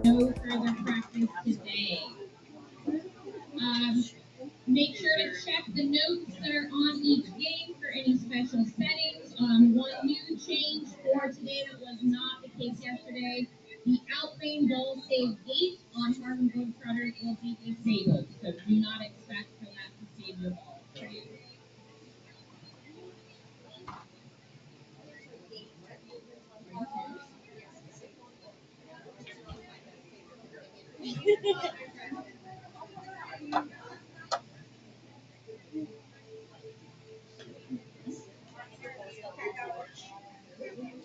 no further practice today. Um, Make sure to check the notes that are on each game for any special settings. One new change for today that was not the case yesterday. The outlane ball save gate on Harlem Globetrotters will be disabled, so do not expect for that to save your ball for you.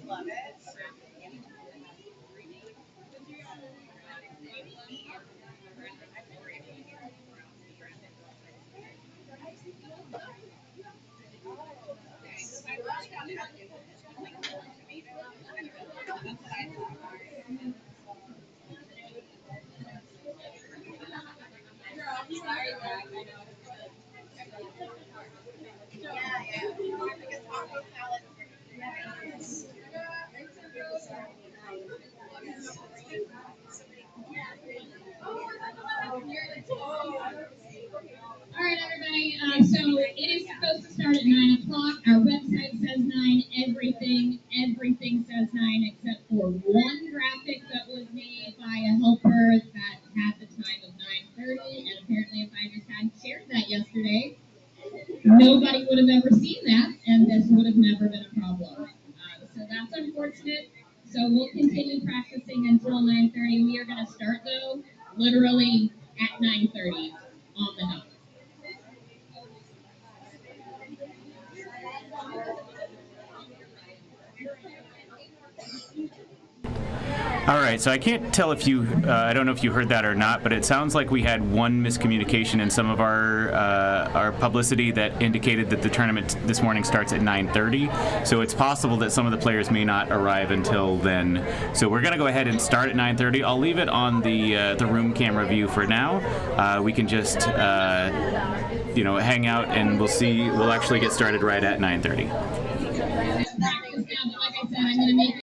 Love it. All right, everybody. So it is supposed to start at 9 o'clock. Our website says 9. Everything says 9 except for one graphic that was made by a helper that had the time of 9:30. And apparently, if I just hadn't shared that yesterday, nobody would have ever seen that, and this would have never been a problem. So that's unfortunate. So we'll continue practicing until 9:30. We are going to start, though, literally at 9:30 on the dot. All right, so I can't tell if you, I don't know if you heard that or not, but it sounds like we had one miscommunication in some of our publicity that indicated that the tournament this morning starts at 9:30. So it's possible that some of the players may not arrive until then. So we're going to go ahead and start at 9:30. I'll leave it on the room camera view for now. We can just hang out, and we'll actually get started right at 9:30. Like I said, I'm going to make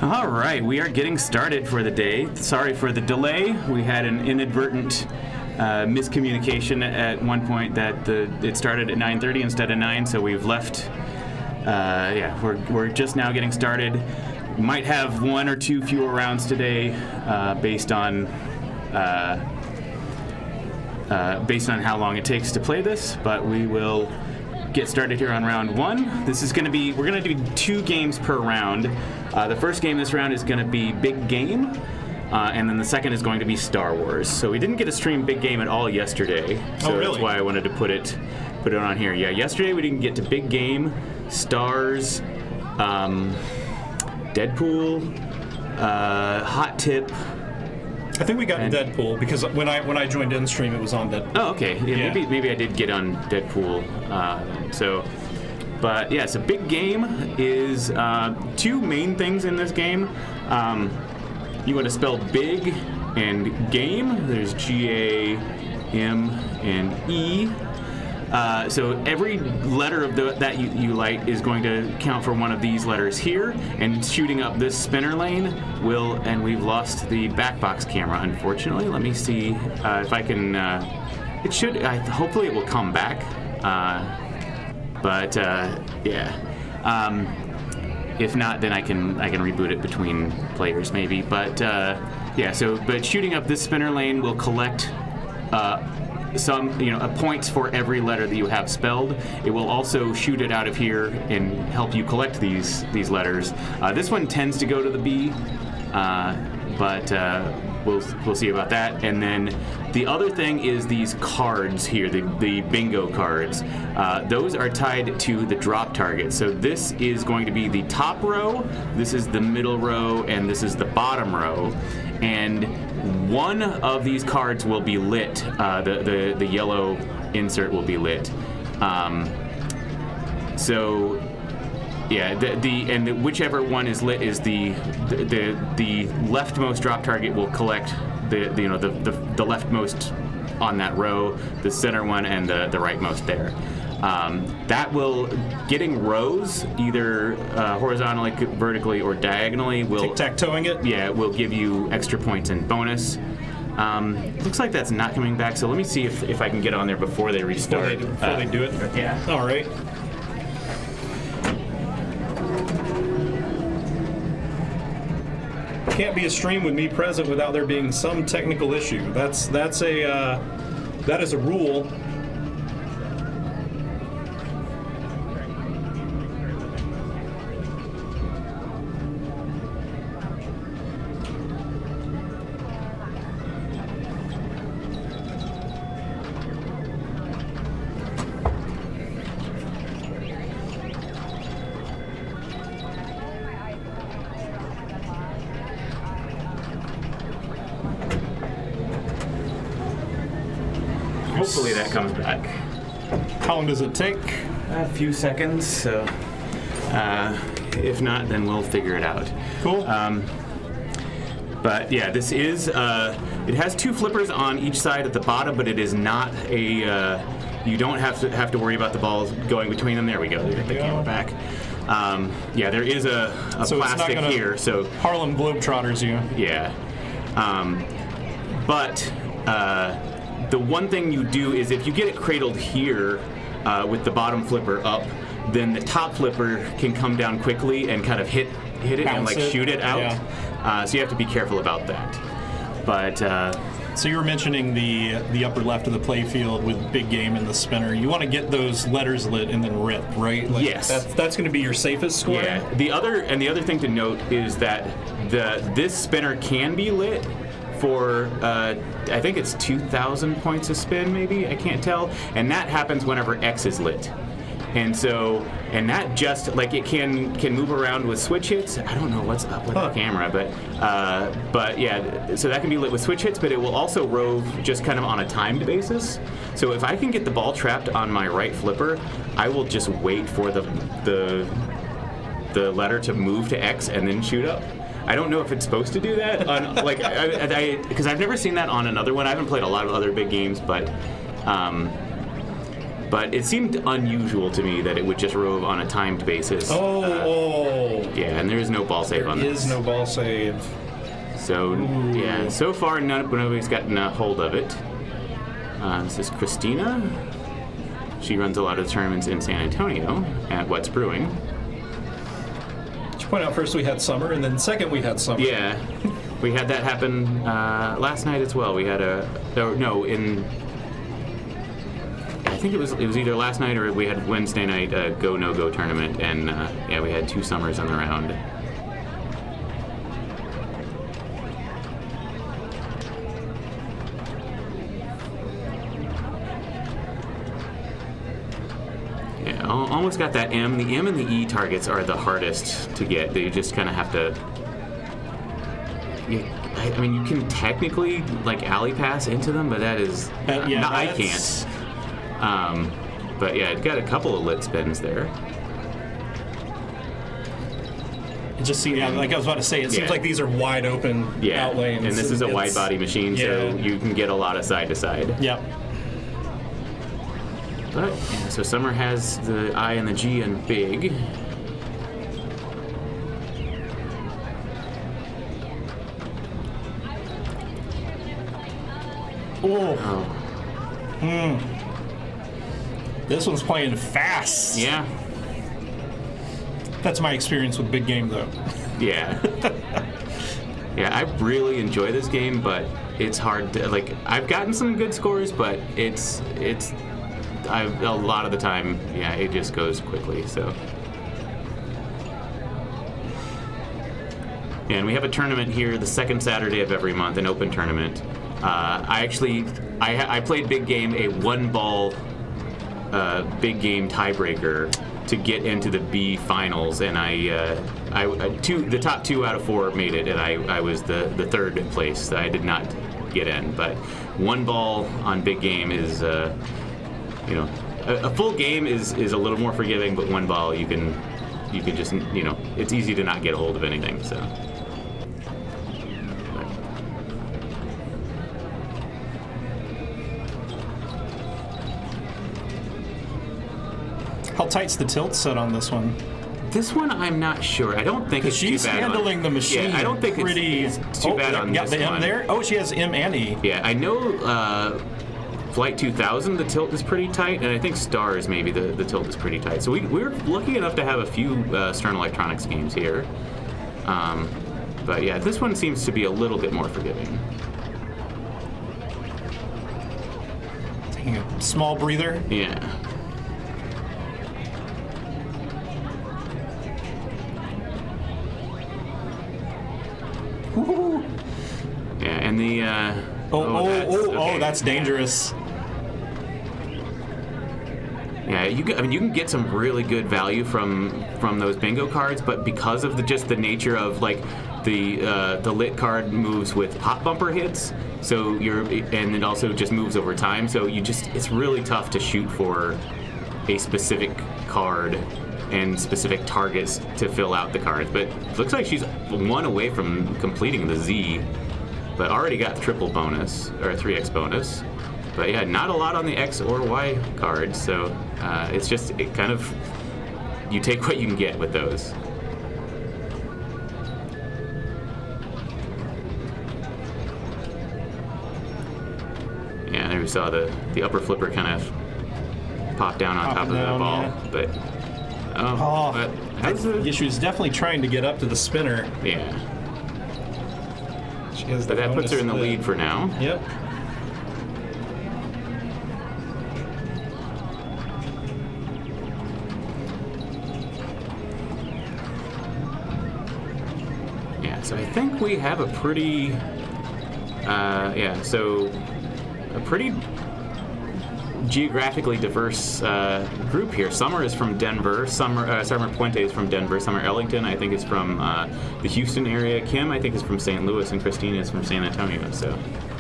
All right, we are getting started for the day. Sorry for the delay. We had an inadvertent miscommunication at one point that it started at 9:30 instead of 9, so we've left. We're just now getting started. Might have one or two fewer rounds today, based on how long it takes to play this, but we will get started here on round one. This is going to be, we're going to do 2 games per round. The first game this round is going to be Big Game, and then the second is going to be Star Wars. So we didn't get to stream Big Game at all yesterday, so really? That's why I wanted to put it on here. Yeah, yesterday we didn't get to Big Game, Stars, Deadpool, Hot Tip. I think we got Deadpool because when I joined in stream, it was on Deadpool. Oh, okay. Yeah. Maybe I did get on Deadpool. So Big Game is 2 main things in this game. You want to spell big and game. There's G-A-M and E. So every letter of that you light is going to count for one of these letters here, and shooting up this spinner lane will, and we've lost the back box camera, unfortunately. Let me see if I can, it should, hopefully it will come back, if not, then I can reboot it between players maybe, but shooting up this spinner lane will collect some points for every letter that you have spelled. It will also shoot it out of here and help you collect these letters. This one tends to go to the B, but we'll see about that. And then the other thing is these cards here, the bingo cards. Those are tied to the drop target. So this is going to be the top row, this is the middle row, and this is the bottom row. And one of these cards will be lit. The yellow insert will be lit. Whichever one is lit is the leftmost drop target will collect the leftmost on that row, the center one, and the rightmost there. That will, getting rows either horizontally, vertically, or diagonally will tic-tac-toeing it. Yeah, it will give you extra points and bonus. Looks like that's not coming back, so let me see if I can get on there before they restart. Before they do it. Yeah. All right. Can't be a stream with me present without there being some technical issue. That is a rule. Hopefully that comes back. How long does it take? A few seconds, so if not, then we'll figure it out. Cool. But yeah, this is, it has 2 flippers on each side at the bottom, but it is not a, you don't have to worry about the balls going between them. There we go, they got the camera back. There is a so plastic here, so. Harlem Globetrotters you. Yeah. The one thing you do is if you get it cradled here with the bottom flipper up, then the top flipper can come down quickly and kind of hit it and shoot it out. Yeah. So you have to be careful about that. But so you were mentioning the upper left of the play field with Big Game and the spinner. You want to get those letters lit and then rip, right? Yes. That's going to be your safest score. Yeah. The other thing to note is that this spinner can be lit for I think it's 2,000 points a spin, maybe, I can't tell, and that happens whenever X is lit. And that just, it can move around with switch hits. I don't know what's up with the camera, but yeah, so that can be lit with switch hits, but it will also rove just kind of on a timed basis. So if I can get the ball trapped on my right flipper, I will just wait for the letter to move to X and then shoot up. I don't know if it's supposed to do that, because I've never seen that on another one. I haven't played a lot of other big games, but But it seemed unusual to me that it would just rove on a timed basis. Yeah, and there is no ball save on this. There is no ball save. So, yeah, so far nobody's gotten a hold of it. This is Christina. She runs a lot of tournaments in San Antonio at What's Brewing. Should point out first we had Summer, and then second we had Summer. Yeah, we had that happen last night as well. We had I think it was either last night or we had Wednesday night a go no go tournament, and yeah, we had 2 Summers on the round. Yeah, almost got that M. The M and the E targets are the hardest to get. You just kind of have to. I mean, you can technically like alley pass into them, but that is I can't. But yeah, it got a couple of lit spins there. It just seems, like I was about to say, it seems like these are wide open out lanes. And this is a wide body machine, so you can get a lot of side to side. Yep. But yeah, so Summer has the I and the G and big. This one's playing fast. Yeah. That's my experience with big game, though. Yeah. Yeah, I really enjoy this game, but it's hard to, like, I've gotten some good scores, but a lot of the time, yeah, it just goes quickly, so. And we have a tournament here the second Saturday of every month, an open tournament. I played big game, a 1-ball big game tiebreaker to get into the B finals, and the top 2 out of 4 made it, and I was the third place. I did not get in, but 1 ball on big game is, a full game is a little more forgiving, but 1 ball you can just, it's easy to not get a hold of anything. So. How tight's the tilt set on this one? This one, I'm not sure. I don't think it's too bad. She's handling the machine. Yeah, I don't think it's too bad on this one. Got the M there? Oh, she has M and E. Yeah, I know Flight 2000, the tilt is pretty tight, and I think Stars, maybe, the tilt is pretty tight. So we're lucky enough to have a few Stern Electronics games here. But yeah, this one seems to be a little bit more forgiving. Taking a small breather. Yeah. Woo-hoo. Yeah, and the that's dangerous. Yeah, you can get some really good value from those bingo cards, but because of the nature of like the lit card moves with pop bumper hits, so and it also just moves over time, so it's really tough to shoot for a specific card and specific targets to fill out the cards. But it looks like she's 1 away from completing the Z, but already got triple bonus, or 3x bonus. But yeah, not a lot on the X or Y cards, so it kind of, you take what you can get with those. Yeah, there we saw the upper flipper kind of pop down on top of the ball, yeah. But she was definitely trying to get up to the spinner. Yeah. She has But that puts her in the lead for now. Yep. Yeah, so I think we have a pretty, pretty geographically diverse group here. Summer is from Denver. Summer Puente is from Denver. Summer Ellington, I think, is from the Houston area. Kim, I think, is from St. Louis, and Christina is from San Antonio. So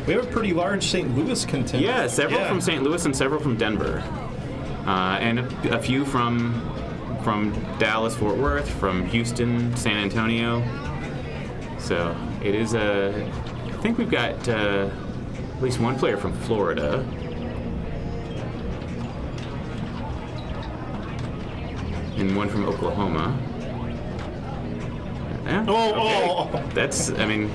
we have a pretty large St. Louis contingent. Yeah, several from St. Louis and several from Denver, and a few from Dallas, Fort Worth, from Houston, San Antonio. So it is I think we've got at least one player from Florida. and one from Oklahoma. Yeah, okay. That's, I mean...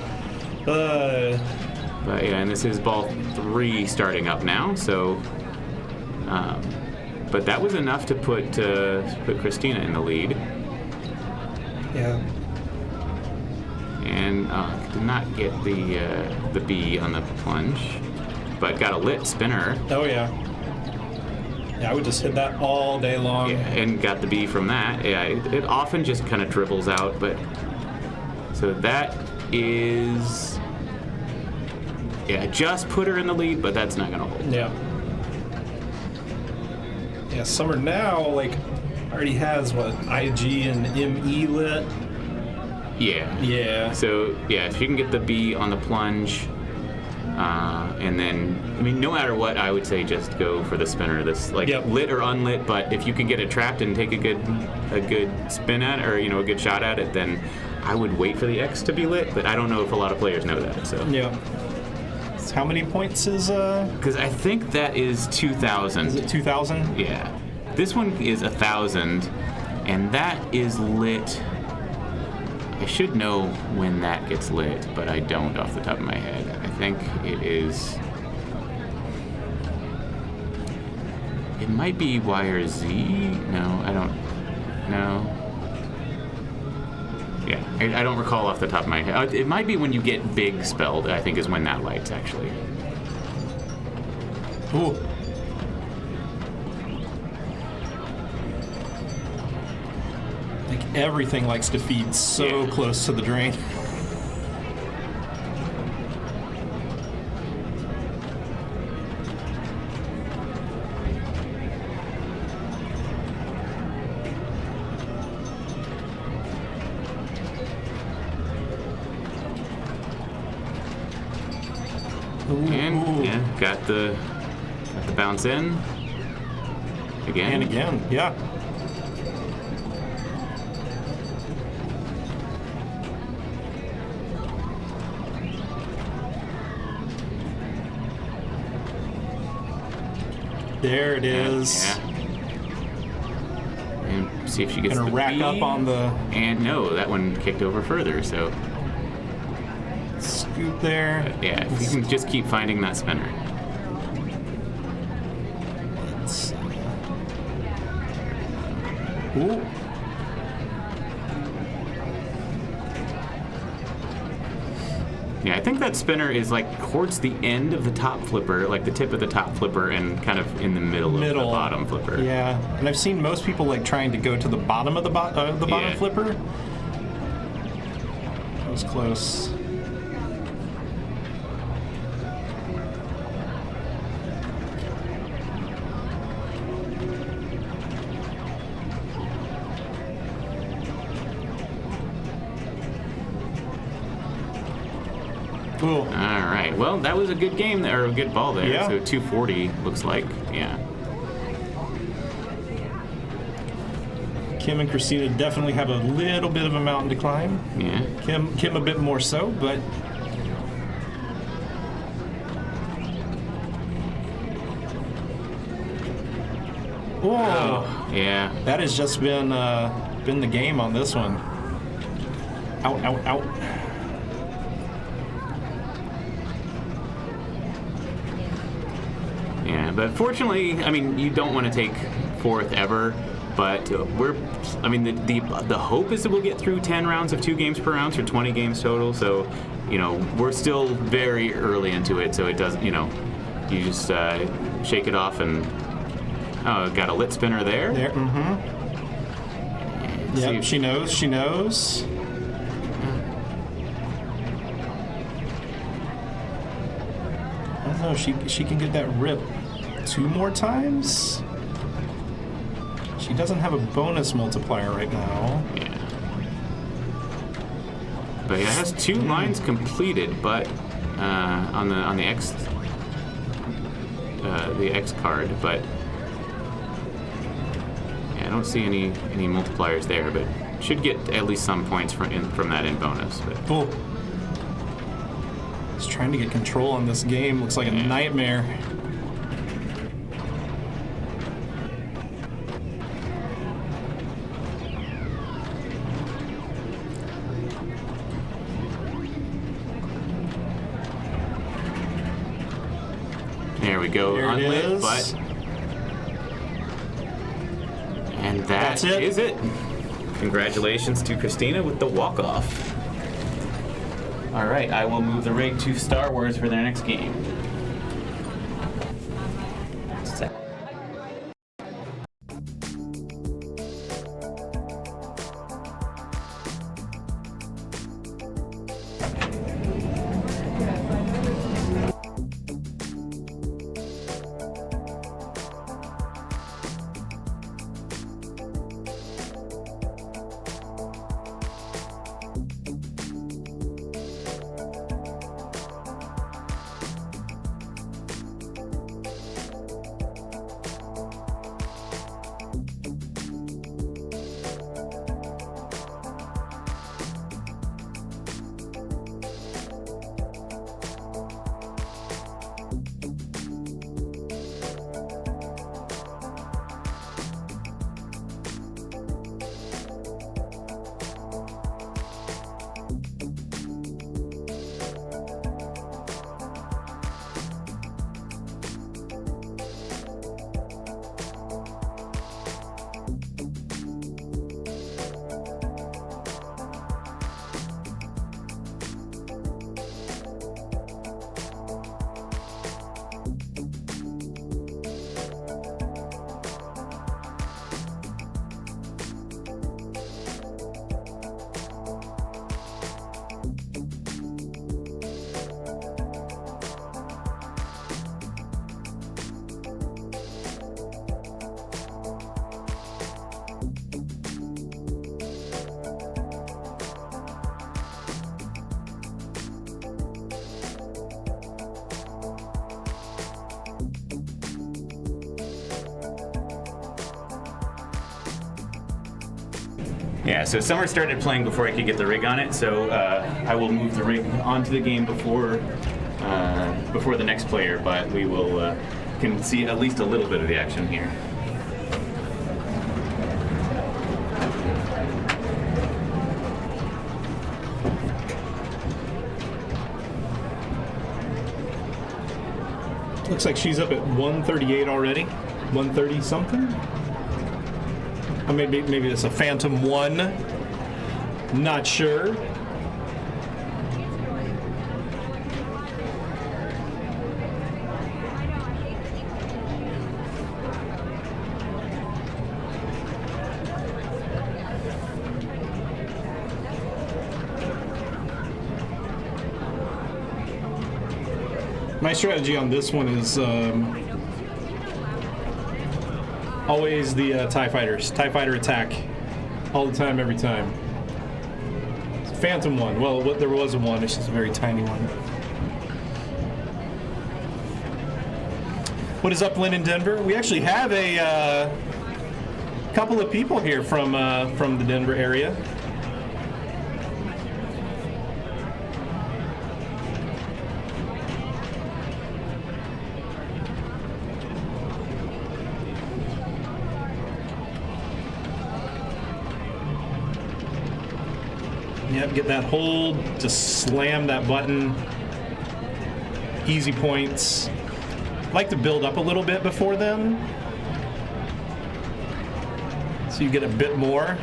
But yeah, and this is ball 3 starting up now, so... but that was enough to put Christina in the lead. Yeah. And did not get the B on the plunge, but got a lit spinner. Oh, yeah. Yeah, I would just hit that all day long. Yeah, and got the B from that. Yeah, it often just kind of dribbles out, but... So that is... Yeah, just put her in the lead, but that's not going to hold. Yeah. Yeah, Summer now, like, already has, what, IG and ME lit? Yeah. Yeah. So, yeah, if you can get the B on the plunge, and then, I mean, no matter what, I would say just go for the spinner. This, like, lit or unlit, but if you can get it trapped and take a good spin at it, or, you know, a good shot at it, then I would wait for the X to be lit, but I don't know if a lot of players know that, so. Yeah. So how many points is, Because I think that is 2,000. Is it 2,000? Yeah. This one is 1,000, and that is lit. I should know when that gets lit, but I don't off the top of my head. I think it is... It might be Y or Z. No, I don't... No. Yeah, I don't recall off the top of my head. It might be when you get big spelled, I think is when that lights, actually. Ooh. Like, everything likes to feed so close to the drain. And yeah, got the bounce in again. And again, yeah. There it is. Yeah. And see if she gets Gonna the rack B. up on the... And no, that one kicked over further, so... Scoop there. Yeah, if you can just keep finding that spinner. Let's... Ooh. Yeah, I think that spinner is like towards the end of the top flipper, like the tip of the top flipper, and kind of in the middle of the bottom flipper. Yeah, and I've seen most people like trying to go to the bottom of the bottom flipper. That was close. Cool. All right. Well, that was a good game there, or a good ball there. Yeah. So 240 looks like. Yeah. Kim and Christina definitely have a little bit of a mountain to climb. Yeah. Kim a bit more so, but Oh, yeah. That has just been the game on this one. Out, out, out. Yeah, but fortunately, I mean, you don't want to take fourth ever, but I mean, the hope is that we'll get through 10 rounds of 2 games per round, or 20 games total, so, you know, we're still very early into it, so it doesn't, you know, you just shake it off and, oh, got a lit spinner there. There, Yep, she knows, she knows. I don't know, she can get that rip 2 more times? She doesn't have a bonus multiplier right now. Yeah. But yeah, it has 2 lines completed, but on the X card, but yeah, I don't see any multipliers there, but should get at least some points from that in bonus. But Cool. Just trying to get control on this game. Looks like a nightmare. we go. There it Unlit, is. but... And That's it. is it. Congratulations to Christina with the walk-off. All right, I will move the rig to Star Wars for their next game. Yeah, so Summer started playing before I could get the rig on it, so I will move the rig onto the game before the next player, but we will can see at least a little bit of the action here. Looks like she's up at 138 already. 130 something? Or maybe it's a Phantom 1. Not sure. My strategy on this one is always the TIE Fighters. TIE Fighter attack. All the time, every time. Phantom 1. Well, there was a 1. It's just a very tiny one. What is up, Lynn in Denver? We actually have a couple of people here from the Denver area. Yep, get that hold, just slam that button. Easy points. Like to build up a little bit before then, so you get a bit more.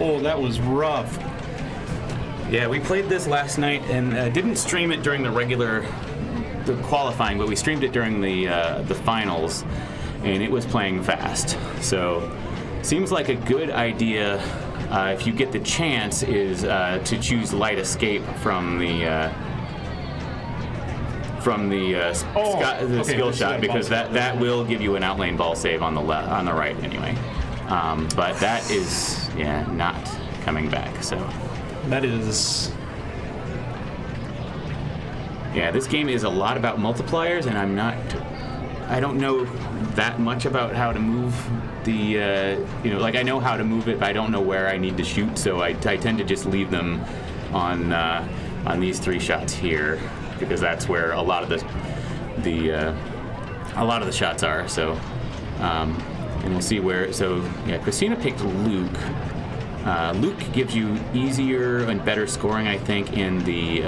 Oh, that was rough. Yeah, we played this last night and didn't stream it during the qualifying, but we streamed it during the finals, and it was playing fast. So, seems like a good idea if you get the chance is to choose Light Escape from the skill shot, because that will give you an outlane ball save on the right anyway. But that is not coming back. So that is. Yeah, this game is a lot about multipliers, and I don't know that much about how to move the, like I know how to move it, but I don't know where I need to shoot, so I tend to just leave them on these 3 shots here. because that's where a lot of the shots are. So, and we'll see where. So yeah, Christina picked Luke. Luke gives you easier and better scoring, I think, in the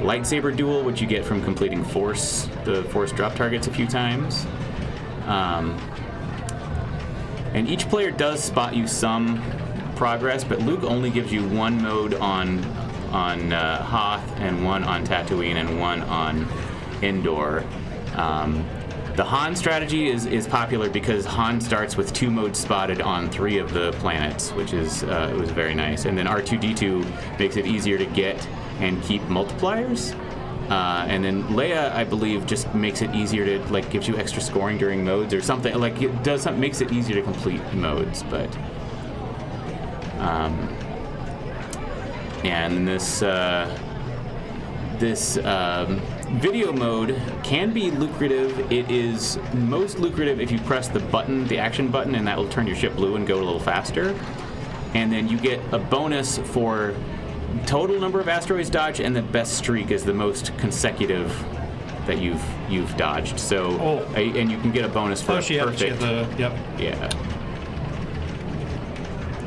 lightsaber duel, which you get from completing the force drop targets a few times. And each player does spot you some progress, but Luke only gives you one mode on Hoth, and one on Tatooine, and one on Endor. The Han strategy is popular because Han starts with 2 modes spotted on 3 of the planets, which is it was very nice. And then R2-D2 makes it easier to get and keep multipliers. And then Leia, I believe, just makes it easier to, like, gives you extra scoring during modes or something. Like, it does something, makes it easier to complete modes. But and this video mode can be lucrative. It is most lucrative if you press the action button, and that will turn your ship blue and go a little faster. And then you get a bonus for total number of asteroids dodged, and the best streak is the most consecutive that you've dodged. So, and you can get a bonus for perfect. Yep. Yeah.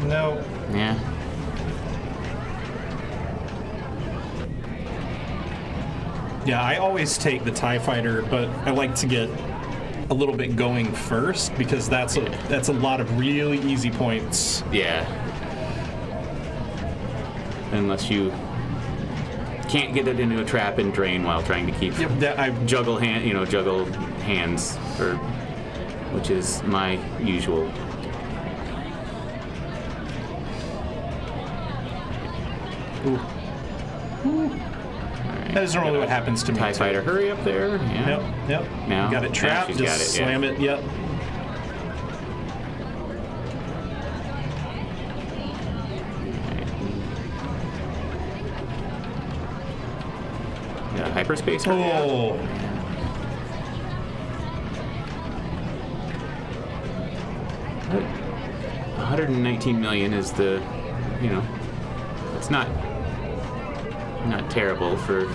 No. Yeah. Yeah, I always take the TIE Fighter, but I like to get a little bit going first because that's a lot of really easy points. Yeah. Unless you can't get it into a trap and drain while trying to keep juggle hands, which is my usual. Ooh. That is normally what happens to me. TIE Fighter, hurry up there. Yeah. Yep. Now, you got it trapped, just slam it. Yep. Got hyperspace. Oh. 119 million is the, it's not terrible for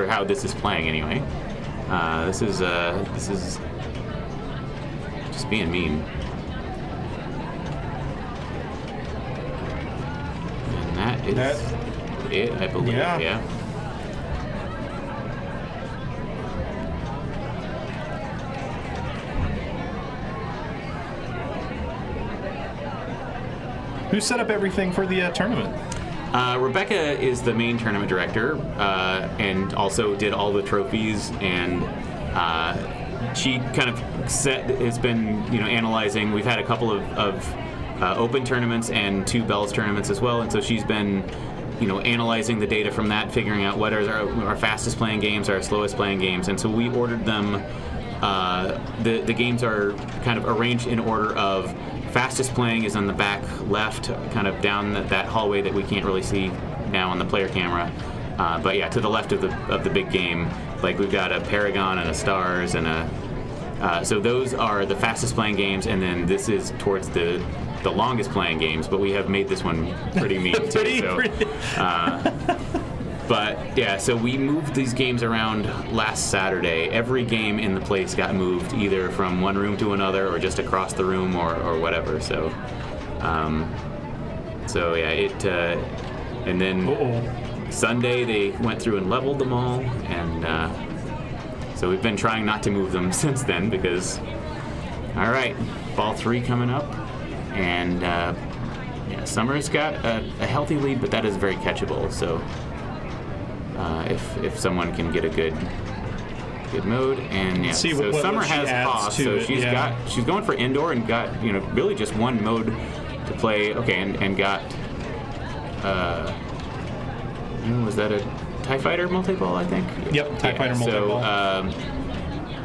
how this is playing anyway. This is just being mean. And that is it, I believe. Yeah. Who set up everything for the tournament? Rebecca is the main tournament director, and also did all the trophies, and she kind of has been analyzing. We've had a couple of open tournaments and 2 Bells tournaments as well, and so she's been analyzing the data from that, figuring out what are our fastest playing games, our slowest playing games, and so we ordered them. The games are kind of arranged in order of fastest playing is on the back left, kind of down that hallway that we can't really see now on the player camera. But yeah, to the left of the big game, like we've got a Paragon and a Stars and so those are the fastest playing games, and then this is towards the longest playing games. But we have made this one pretty mean too. But yeah, so we moved these games around last Saturday. Every game in the place got moved either from one room to another or just across the room or whatever. So, yeah, and then Sunday they went through and leveled them all, and so we've been trying not to move them since then because, all right, Ball 3 coming up, and yeah, Summer's got a healthy lead, but that is very catchable. So. If someone can get a good mode, and yeah, so Summer has Hoth, so she's going for Endor and got really just one mode to play. Okay, and got was that a TIE Fighter multi-ball? I think. Yep, TIE Fighter multi-ball. So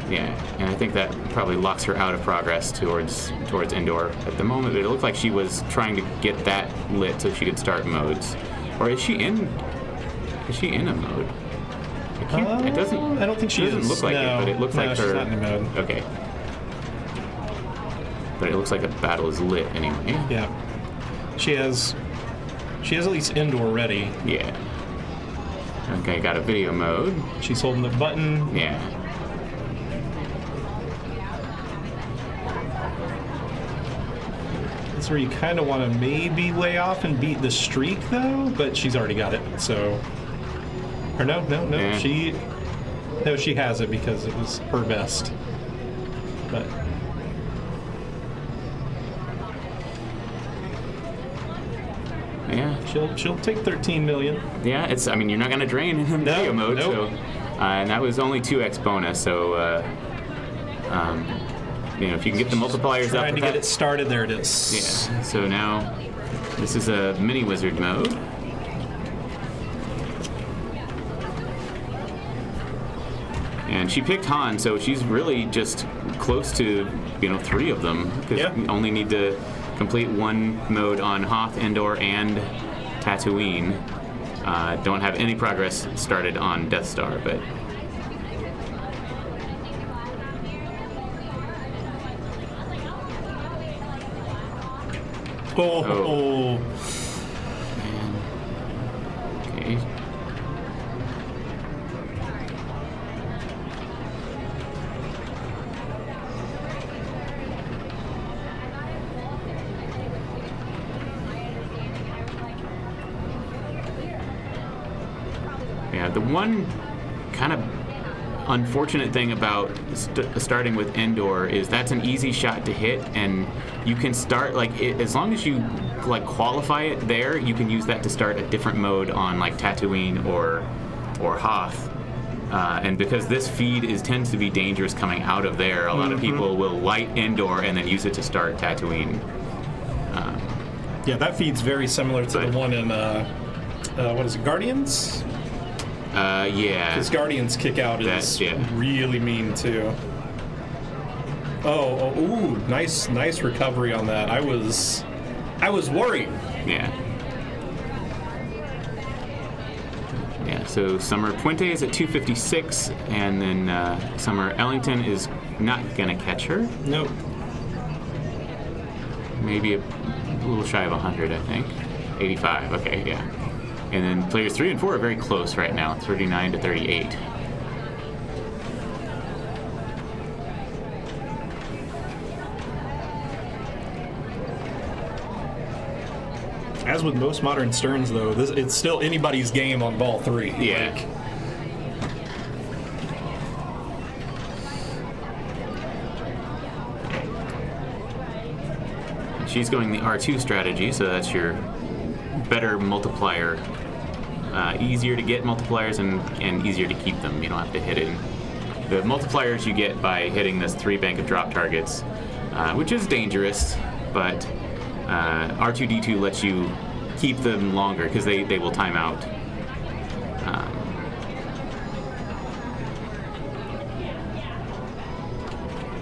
yeah, and I think that probably locks her out of progress towards Endor at the moment. But it looked like she was trying to get that lit so she could start modes, or is she in? Is she in a mode? It doesn't. I don't think she doesn't look like it, but it looks like her. She's not in a mode. Okay. But it looks like a battle is lit anyway. Yeah. She has at least Endor ready. Yeah. Okay, got a video mode. She's holding the button. Yeah. That's where you kind of want to maybe lay off and beat the streak, though, but she's already got it, so... Or no, Yeah. she has it because it was her best. But... Yeah. She'll take 13 million. Yeah, I mean, you're not going to drain in video mode, nope. so... and that was only 2x bonus, so... if you can get the multipliers up... Trying to get it started, there it is. Yeah, so now this is a mini wizard mode. And she picked Han, so she's really just close to, 3 of them. Because you only need to complete one mode on Hoth, Endor, and Tatooine. Don't have any progress started on Death Star, but... Oh. Man. Okay. Yeah, the one kind of unfortunate thing about starting with Endor is that's an easy shot to hit, and you can start as long as you qualify it there, you can use that to start a different mode on Tatooine or Hoth. And because this feed tends to be dangerous coming out of there, a lot of people will light Endor and then use it to start Tatooine. Yeah, that feed's very similar to the one in what is it, Guardians? Yeah. Because Guardians kick out is really mean too. Ooh, nice recovery on that. I was worried. Yeah. Yeah, so Summer Puente is at 256, and then Summer Ellington is not going to catch her. Nope. Maybe a little shy of 100, I think. 85, okay, yeah. And then players 3 and 4 are very close right now, 39 to 38. As with most modern Sterns, though, it's still anybody's game on ball 3. Yeah. She's going the R2 strategy, so that's your better multiplier. Easier to get multipliers and easier to keep them. You don't have to hit it. The multipliers you get by hitting this 3 bank of drop targets, which is dangerous, but R2-D2 lets you keep them longer because they will time out.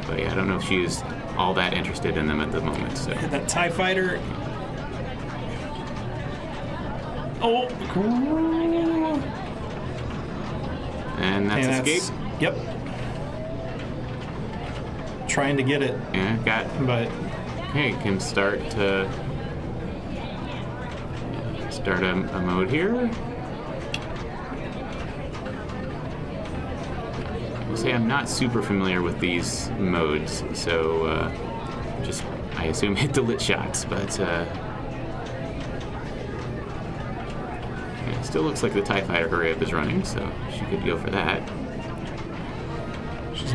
But yeah, I don't know if she is all that interested in them at the moment. So that TIE fighter. Oh, cool. And that's escape. Yep. Trying to get it. Yeah, But hey, can start a mode here. I'll say I'm not super familiar with these modes, so just I assume hit the lit shots, but it still looks like the TIE Fighter hurry up is running, so she could go for that. She's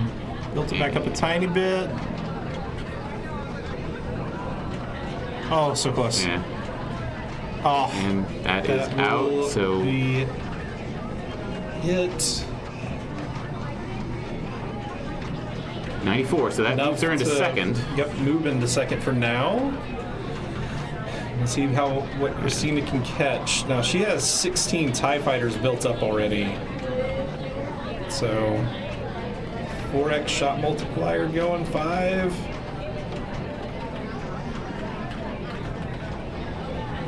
built it back up a tiny bit. Oh, so close. Yeah. Oh, And that is out, so be hit. 94, so that moves her into second. Yep, move into second for now. Let's see what Christina can catch. Now she has 16 TIE fighters built up already. So 4x shot multiplier going, 5.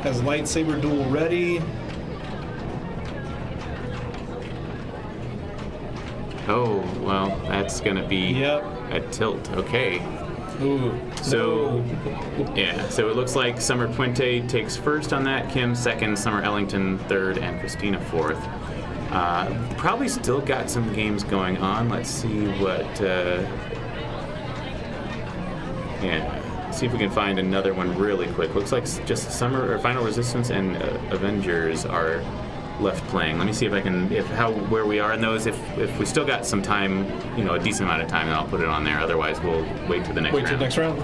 Has lightsaber duel ready. Oh, well, that's gonna be a tilt. Okay. Ooh. So, no. yeah, so it looks like Summer Puente takes first on that, Kim second, Summer Ellington third, and Christina fourth. Probably still got some games going on. Let's see what. See if we can find another one really quick. Looks like just Summer or Final Resistance and Avengers are left playing. Let me see if I can, where we are in those. If we still got some time, a decent amount of time, then I'll put it on there. Otherwise, we'll wait till the next round. Wait till the next round.